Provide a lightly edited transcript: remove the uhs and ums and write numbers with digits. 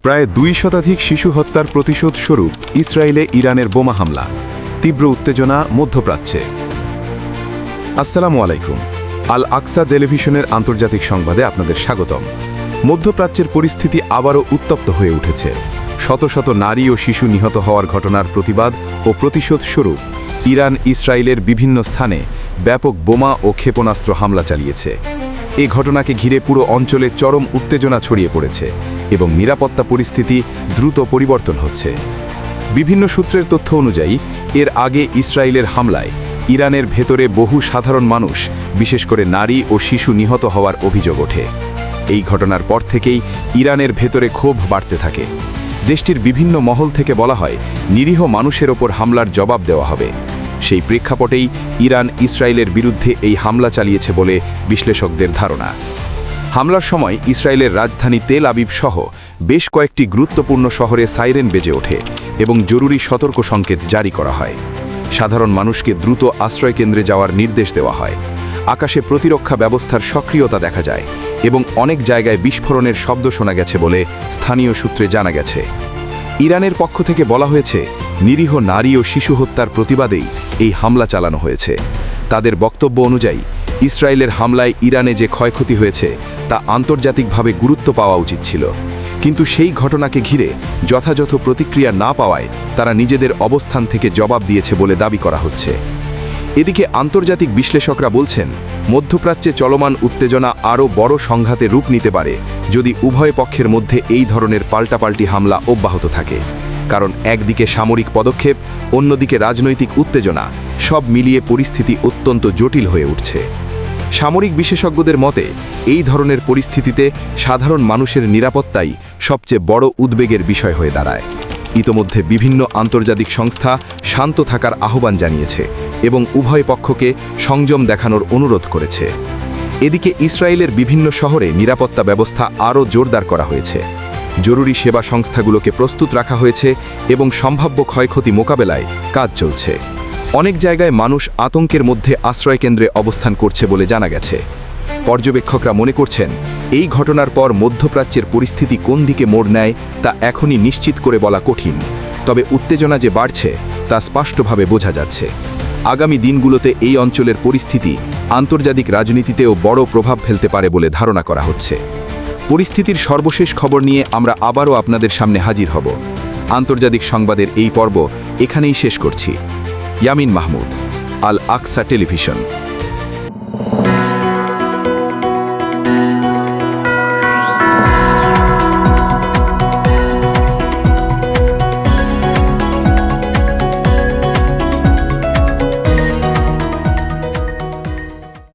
প্রায় 2 শতাধিক শিশু হত্যার প্রতিশোধ স্বরূপ ইসরায়েলে ইরানের বোমা হামলা, তীব্র উত্তেজনা মধ্যপ্রাচ্যে। আসসালামু আলাইকুম। আল আকসা টেলিভিশনের আন্তর্জাতিক সংবাদে আপনাদের স্বাগতম। মধ্যপ্রাচ্যের পরিস্থিতি আবারও উত্তপ্ত হয়ে উঠেছে। শত শত নারী ও শিশু নিহত হওয়ার ঘটনার প্রতিবাদ ও প্রতিশোধ স্বরূপ ইরান ইসরায়েলের বিভিন্ন স্থানে ব্যাপক বোমা ও ক্ষেপণাস্ত্র হামলা চালিয়েছে। এ ঘটনাকে ঘিরে পুরো অঞ্চলে চরম উত্তেজনা ছড়িয়ে পড়েছে এবং নিরাপত্তা পরিস্থিতি দ্রুত পরিবর্তন হচ্ছে। বিভিন্ন সূত্রের তথ্য অনুযায়ী এর আগে ইসরায়েলের হামলায় ইরানের ভেতরে বহু সাধারণ মানুষ, বিশেষ করে নারী ও শিশু নিহত হওয়ার অভিযোগ ওঠে। এই ঘটনার পর থেকেই ইরানের ভেতরে ক্ষোভ বাড়তে থাকে। দেশটির বিভিন্ন মহল থেকে বলা হয়, নিরীহ মানুষের ওপর হামলার জবাব দেওয়া হবে। সেই প্রেক্ষাপটেই ইরান ইসরায়েলের বিরুদ্ধে এই হামলা চালিয়েছে বলে বিশ্লেষকদের ধারণা। হামলার সময় ইসরায়েলের রাজধানী তেল আবিব সহ বেশ কয়েকটি গুরুত্বপূর্ণ শহরে সাইরেন বেজে ওঠে এবং জরুরি সতর্ক সংকেত জারি করা হয়। সাধারণ মানুষকে দ্রুত আশ্রয়কেন্দ্রে যাওয়ার নির্দেশ দেওয়া হয়। আকাশে প্রতিরক্ষা ব্যবস্থার সক্রিয়তা দেখা যায় এবং অনেক জায়গায় বিস্ফোরণের শব্দ শোনা গেছে বলে স্থানীয় সূত্রে জানা গেছে। ইরানের পক্ষ থেকে বলা হয়েছে, নিরীহ নারী ও শিশু হত্যার প্রতিবাদেই এই হামলা চালানো হয়েছে। তাদের বক্তব্য অনুযায়ী ইসরায়েলের হামলায় ইরানে যে ক্ষয়ক্ষতি হয়েছে তা আন্তর্জাতিকভাবে গুরুত্ব পাওয়া উচিত ছিল, কিন্তু সেই ঘটনাকে ঘিরে যথাযথ প্রতিক্রিয়া না পাওয়ায় তারা নিজেদের অবস্থান থেকে জবাব দিয়েছে বলে দাবি করা হচ্ছে। এদিকে আন্তর্জাতিক বিশ্লেষকরা বলছেন, মধ্যপ্রাচ্যে চলমান উত্তেজনা আরও বড় সংঘাতে রূপ নিতে পারে যদি উভয় পক্ষের মধ্যে এই ধরনের পাল্টাপাল্টি হামলা অব্যাহত থাকে। কারণ একদিকে সামরিক পদক্ষেপ, অন্যদিকে রাজনৈতিক উত্তেজনা, সব মিলিয়ে পরিস্থিতি অত্যন্ত জটিল হয়ে উঠছে। সামরিক বিশেষজ্ঞদের মতে, এই ধরনের পরিস্থিতিতে সাধারণ মানুষের নিরাপত্তাই সবচেয়ে বড় উদ্বেগের বিষয় হয়ে দাঁড়ায়। ইতোমধ্যে বিভিন্ন আন্তর্জাতিক সংস্থা শান্ত থাকার আহ্বান জানিয়েছে এবং উভয় পক্ষকে সংযম দেখানোর অনুরোধ করেছে। এদিকে ইসরায়েলের বিভিন্ন শহরে নিরাপত্তা ব্যবস্থা আরও জোরদার করা হয়েছে। জরুরি সেবা সংস্থাগুলোকে প্রস্তুত রাখা হয়েছে এবং সম্ভাব্য ক্ষয়ক্ষতি মোকাবেলায় কাজ চলছে। অনেক জায়গায় মানুষ আতঙ্কের মধ্যে আশ্রয়কেন্দ্রে অবস্থান করছে বলে জানা গেছে। পর্যবেক্ষকরা মনে করছেন, এই ঘটনার পর মধ্যপ্রাচ্যের পরিস্থিতি কোন দিকে মোড় নেয় তা এখনই নিশ্চিত করে বলা কঠিন, তবে উত্তেজনা যে বাড়ছে তা স্পষ্টভাবে বোঝা যাচ্ছে। আগামী দিনগুলোতে এই অঞ্চলের পরিস্থিতি আন্তর্জাতিক রাজনীতিতেও বড় প্রভাব ফেলতে পারে বলে ধারণা করা হচ্ছে। পরিস্থিতির সর্বশেষ খবর নিয়ে আমরা আবারও আপনাদের সামনে হাজির হব। আন্তর্জাতিক সংবাদের এই পর্ব এখানেই শেষ করছি। ইয়ামিন মাহমুদ, আল আকসা টেলিভিশন।